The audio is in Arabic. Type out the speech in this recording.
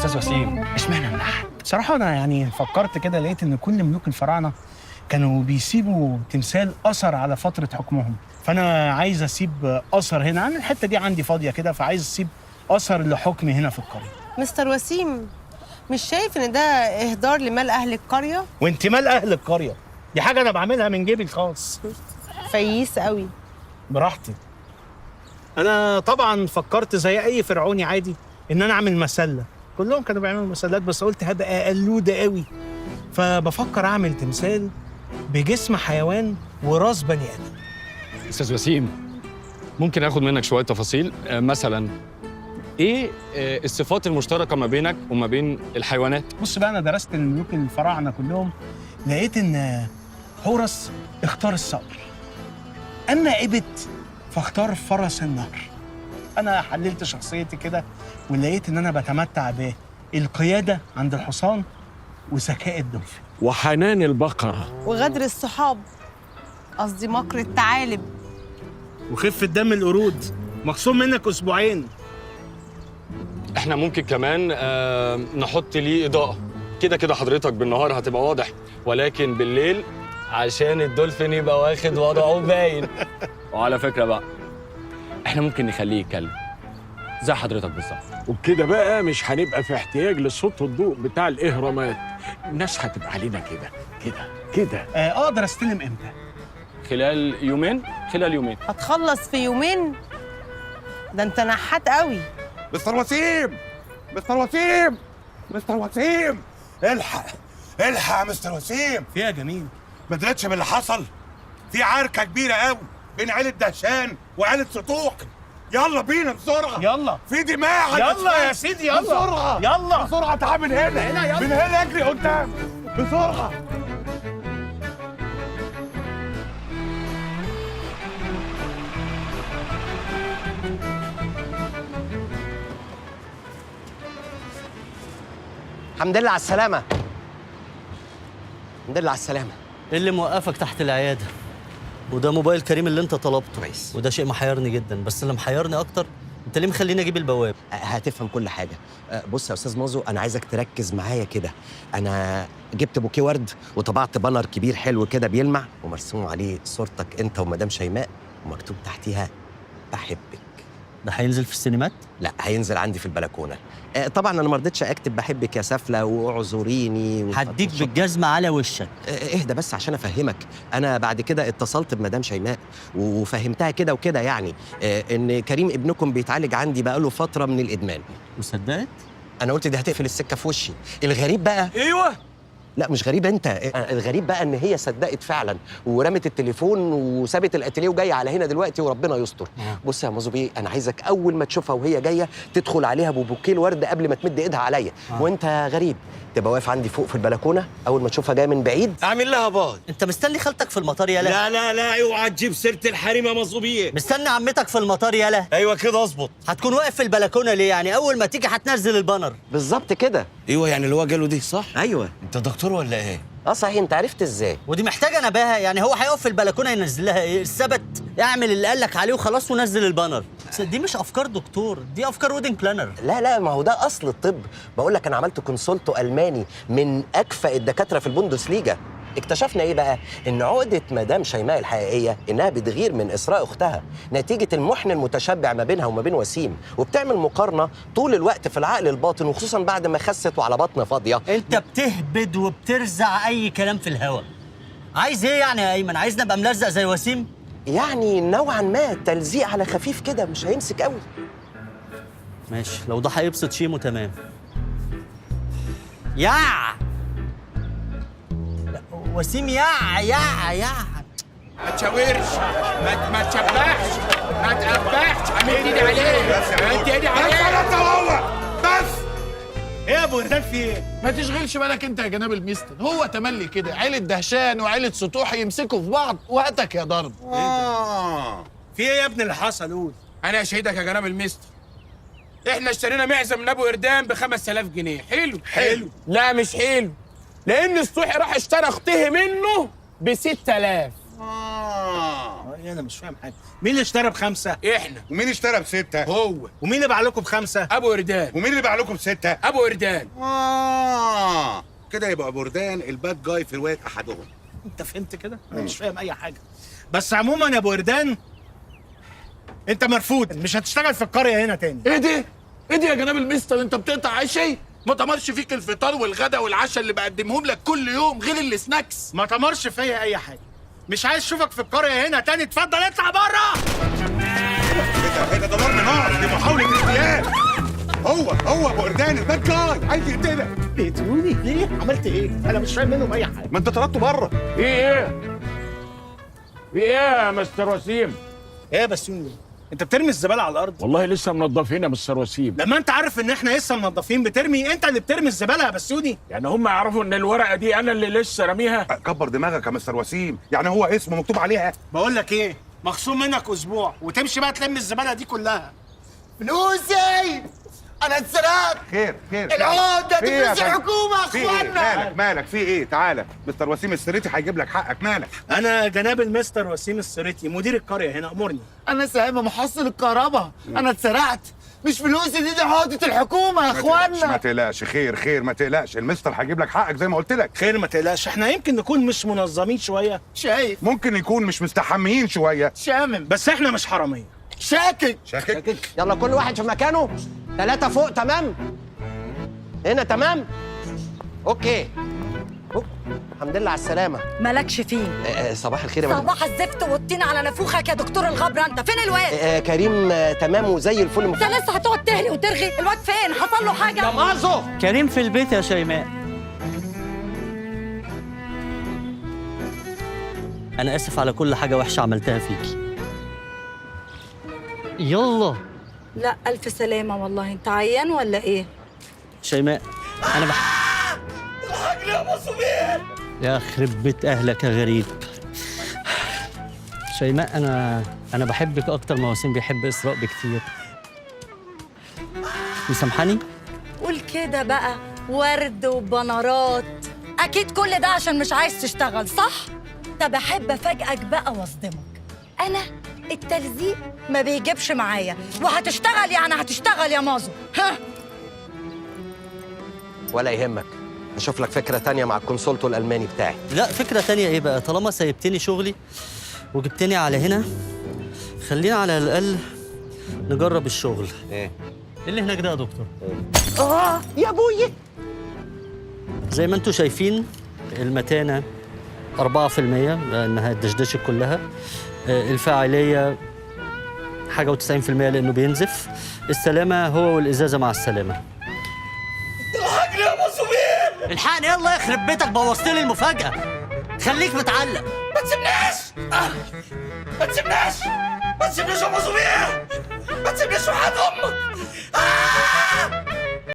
استاذ وسيم. اشمعنى النحت؟ بصراحه انا يعني فكرت كده، لقيت ان كل ملوك الفراعنه كانوا بيسيبوا تمثال اثر على فتره حكمهم، فانا عايز اسيب اثر هنا. انا الحته دي عندي فاضيه كده، فعايز اسيب اثر لحكمي هنا في القريه. مستر وسيم، مش شايف ان ده اهدار لمال اهل القريه؟ وانت مال اهل القريه؟ دي حاجه انا بعملها من جيبي الخاص. فييس قوي. براحتي. انا طبعا فكرت زي اي فرعوني عادي ان انا اعمل مسله، كلهم كانوا بيعملوا مسلات، بس قلت هبقى قلوده قوي، فبفكر اعمل تمثال بجسم حيوان وراس بني ادم. استاذ وسيم، ممكن اخد منك شويه تفاصيل؟ مثلا ايه الصفات المشتركه ما بينك وما بين الحيوانات؟ بص بقى، انا درست الملوك الفراعنه كلهم، لقيت ان حورس اختار الصقر، اما ابت فاختار فرس النهر. انا حللت شخصيتي كده ولقيت ان انا بتمتع بالقياده عند الحصان وذكاء الدولفين وحنان البقره وغدر الصحاب، قصدي مكر الثعالب وخفه دم القرود. مخصوم منك اسبوعين. احنا ممكن كمان نحط ليه اضاءه كده كده. حضرتك بالنهار هتبقى واضح، ولكن بالليل عشان الدولفين يبقى واخد وضعه باين. وعلى فكره بقى، احنا ممكن نخليه يتكلم زي حضرتك بالظبط. وبكده بقى مش هنبقى في احتياج للصوت والضوء بتاع الاهرامات. الناس هتبقى علينا كده كده كده. اقدر استلم امتى؟ خلال يومين. هتخلص في يومين؟ ده انت نحات قوي. مستر وسيم، مستر وسيم، مستر وسيم، الحق الحق يا مستر وسيم. فيها جميل. ما درتش باللي حصل؟ في عركه كبيره قوي بين عيله دهشان وعيله سطوح. يلا بينا بسرعه. يلا. في دماء. يلا يا سيدي، يلا بسرعه. يلا بسرعه، تعال من هنا. يلا. من هنا اجري قدام بسرعه. الحمد لله على السلامة. الحمد لله على السلامة. ايه اللي موقفك تحت العيادة؟ وده موبايل كريم اللي انت طلبته. كويس. وده شيء محيرني جدا، بس اللي محيرني اكتر انت ليه مخليني اجيب البواب؟ هتفهم كل حاجة. بص يا أستاذ مازو، أنا عايزك تركز معايا كده. أنا جبت بوكيه ورد وطبعت بانر كبير حلو كده بيلمع ومرسوم عليه صورتك أنت ومدام شيماء ومكتوب تحتيها بحبك. ده هينزل في السينمات؟ لا، هينزل عندي في البلكونة. طبعا أنا ما رضيتش أكتب بحبك يا سفلة واعذريني هديك بالجزمة على وشك. اهدى بس عشان افهمك. انا بعد كده اتصلت بمدام شيماء وفهمتها كده وكده يعني ان كريم ابنكم بيتعالج عندي بقاله فتره من الادمان. وصدقت؟ انا قلت دي هتقفل السكه في وشي. الغريب بقى، ايوه، لا مش غريب انت، الغريب بقى ان هي صدقت فعلا ورمت التليفون وسابت الاتيليه وجايه على هنا دلوقتي وربنا يستر. بص يا مازو بيه، انا عايزك اول ما تشوفها وهي جايه تدخل عليها ببوكيه الورد قبل ما تمد ايدها عليا. وانت غريب تبقى واقف عندي فوق في البلكونه، اول ما تشوفها جايه من بعيد اعمل لها باي. انت مستني خالتك في المطار يالا؟ لا لا لا، اوعى تجيب سيره الحريم يا مصوبيه. مستني عمتك في المطار يالا؟ ايوه كده اظبط. هتكون واقف في البلكونة ليه؟ يعني اول ما تيجي هتنزل البانر. بالظبط كده. ايوه، يعني اللي هو جاله دي صح؟ ايوه. انت دكتور ولا ايه؟ صحيح، انت عرفت ازاي؟ ودي محتاجه نباهه، يعني هو هيقف في البلكونه ينزل لها ايه؟ الثبت، اعمل اللي قالك عليه وخلاص ونزل البانر. دي مش افكار دكتور، دي افكار ويدنج بلانر. لا، ما هو ده اصل الطب. بقول لك انا عملت كونسولتو الماني من اكفأ الدكاتره في البوندسليجا. اكتشفنا ايه بقى؟ ان عقده مدام شيماء الحقيقيه انها بتغير من اسراء اختها نتيجه المحن المتشبع ما بينها وما بين وسيم، وبتعمل مقارنه طول الوقت في العقل الباطن، وخصوصا بعد ما خست وعلى بطن فاضيه. انت بتهبد وبترزع اي كلام في الهوا. عايز ايه يعني يا ايمن؟ عايزني ابقى ملزق زي وسيم؟ يعني نوعا ما تلزيق على خفيف كده، مش هيمسك قوي. ماشي، لو ده هيبسط شيمو تمام. يا وسيم يا ما تشاورش، ما تشبحش، ما تقبحش، عملت ايدي عليه، عملت ايدي عليه. انت وهو بس. ايه يا ابو هردان في ايه؟ ما تشغلش بالك انت يا جناب المستر، هو تملي كده، عيلة دهشان وعيلة سطوح يمسكوا في بعض وقتك يا ضرب. في ايه يا ابني اللي حصل؟ قول. انا اشهدك يا جناب المستر، احنا اشترينا معزه من ابو هردان ب 5000 جنيه. حلو؟ لا مش حلو، لان سطوحي راح اشترى اختها منه ب 6000. يعني انا مش فاهم حاجه. مين اللي اشترى ب5؟ احنا. ومين اشترى ب6؟ هو. ومين اللي باع لكم ب5؟ ابو وردان. ومين اللي باع لكم ب6؟ ابو وردان. كده يبقى ابو وردان الباد جاي في روايه احدهم. انت فهمت كده؟ انا مش فاهم اي حاجه. بس عموما يا ابو وردان انت مرفوض، مش هتشتغل في القريه هنا تاني. ايه دي؟ ايه دي يا جناب المستر؟ انت بتقطع عيشي؟ ما تمرش فيك الفطار والغدا والعشاء اللي بقدمهم لك كل يوم غير السناكس. ما تمرش فيا اي حاجه. مش عايز اشوفك في القريه هنا تاني، اتفضل اطلع بره. ده ضرب نار، دي محاوله اغتيال. هو ابو وردان الباد جاي عايز يقتلك. بيقتلوني ليه؟ عملت ايه؟ انا مش فاهم منهم اي حاجه. ما انت طردته بره. في ايه يا مستر وسيم؟ ايه يا بسيوني؟ انت بترمي الزباله على الارض؟ والله لسه منضفين يا مستر وسيم. لما انت عارف ان احنا لسه منضفين بترمي، انت اللي بترمي الزباله يا بسيوني. يعني هم يعرفوا ان الورقه دي انا اللي لسه راميها؟ كبر دماغك يا مستر وسيم، يعني هو اسمه مكتوب عليها. بقول لك ايه، مخصوم منك اسبوع وتمشي بقى تلم الزباله دي كلها. فلوسي انا اتسرقت. خير العقده دي فلوس الحكومه يا في اخوانا. مالك في ايه؟ تعالى مستر وسيم السريتي هيجيب لك حقك. مالك؟ انا جناب المستر وسيم السريتي مدير القريه هنا، امرني. انا سايب محصل الكهرباء، انا اتسرقت. مش فلوسي دي عقده الحكومه يا اخوانا. ما تقلقش، خير ما تقلقش، المستر هيجيب لك حقك زي ما قلت لك. خير ما تقلقش، احنا يمكن نكون مش منظمين شويه، شايف؟ ممكن يكون مش مستحميين شويه، شامم. بس احنا مش حراميه. شاكك. يلا كل واحد في مكانه. 3 فوق. تمام؟ هنا تمام؟ اوكي. الحمد لله على السلامة. مالكش فيه. صباح الخير يا مدام. صباح الزفت والطين على نافوخك يا دكتور الغبرة، انت فين الواد؟ كريم تمام وزي الفل. انت لسه هتقعد تهري وترغي؟ الواد فين؟ حصل له حاجة؟ يا مازو. كريم في البيت يا شيماء. انا اسف على كل حاجه وحشه عملتها فيكي. يلا لا ألف سلامة والله. انت عيان ولا ايه؟ شيماء انا الحقني يا مصوبين. يا خرب بيت اهلك يا غريب. شيماء انا بحبك اكتر ما وسيم بيحب اسراء بكتير. مسامحاني؟ قول كده بقى، ورد وبنرات. اكيد كل ده عشان مش عايز تشتغل، صح؟ طب احب افاجئك بقى واصدمك. انا التلزيق ما بيجيبش معايا، وهتشتغل يعني هتشتغل يا مازو. ها ولا يهمك، اشوف لك فكرة تانية مع الكونسولتو الالماني بتاعي. لا فكره تانية ايه بقى؟ طالما سيبتني شغلي وجبتني على هنا، خلينا على الاقل نجرب الشغل. ايه اللي هناك ده يا دكتور؟ يا ابويا. زي ما انتم شايفين المتانه 4% لانها اتدشدشت كلها. الفاعليه حاجه و90% لانه بينزف. السلامه هو والازازه مع السلامه. الحقني يا مصوبين. الحقني يلا يخرب بيتك، بوظت لي المفاجاه. خليك متعلق. ما تسيبناش ما تسيبناش يا مصوبين. ما تسيبناش وحد امك.